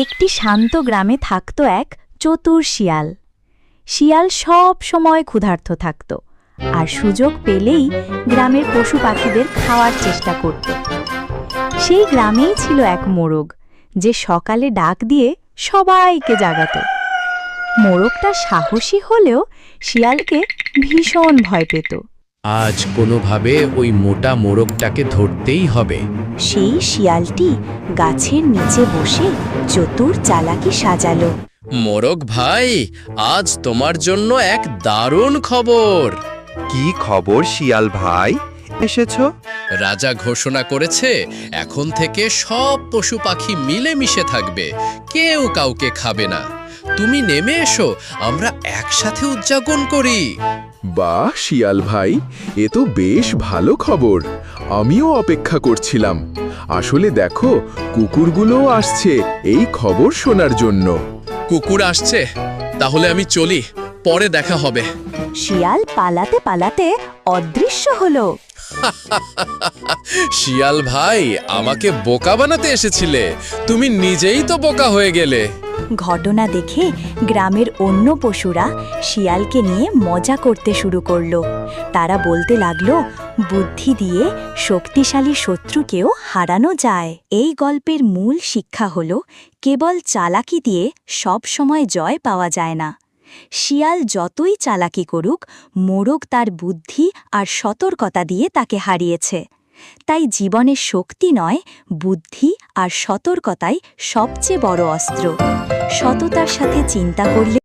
একটি শান্ত গ্রামে থাকত এক চতুর শিয়াল। শিয়াল সব সময় ক্ষুধার্ত থাকত আর সুযোগ পেলেই গ্রামের পশু পাখিদের খাওয়ার চেষ্টা করত। সেই গ্রামেই ছিল এক মোরগ, যে সকালে ডাক দিয়ে সবাইকে জাগাত। মোরগটা সাহসী হলেও শিয়ালকে ভীষণ ভয় পেত। আজ কোনোভাবে ওই মোটা মোরগটাকে ধরতেই হবে। সেই শিয়ালটি গাছের নিচে বসে চতুর চালাকি সাজালো। মোরগ ভাই, আজ তোমার জন্য এক দারুণ খবর। কি খবর শিয়াল ভাই, এসেছো? রাজা ঘোষণা করেছে এখন থেকে সব পশু পাখি মিলেমিশে থাকবে, কেউ কাউকে খাবে না। তুমি নেমে এসো, আমরা একসাথে উদযাপন করি। বাহ শিয়াল ভাই, এ তো বেশ ভালো খবর। আমিও অপেক্ষা করছিলাম। আসলে দেখো, কুকুরগুলোও আসছে এই খবর শোনার জন্য। কুকুর আসছে, তাহলে আমি চলি, পরে দেখা হবে। শিয়াল পালাতে পালাতে অদৃশ্য হলো। শিয়াল ভাই, আমাকে বোকা বানাতে এসেছিলে, তুমি নিজেই তো বোকা হয়ে গেলে। ঘটনা দেখে গ্রামের অন্য পশুরা শিয়ালকে নিয়ে মজা করতে শুরু করলো। তারা বলতে লাগলো, বুদ্ধি দিয়ে শক্তিশালী শত্রুকেও হারানো যায়। এই গল্পের মূল শিক্ষা হলো, কেবল চালাকি দিয়ে সব সময় জয় পাওয়া যায় না। শিয়াল যতই চালাকি করুক, মোরগ তার বুদ্ধি আর সতর্কতা দিয়ে তাকে হারিয়েছে। তাই জীবনের শক্তি নয়, বুদ্ধি আর সতর্কতাই সবচেয়ে বড় অস্ত্র। সততার সাথে চিন্তা করলে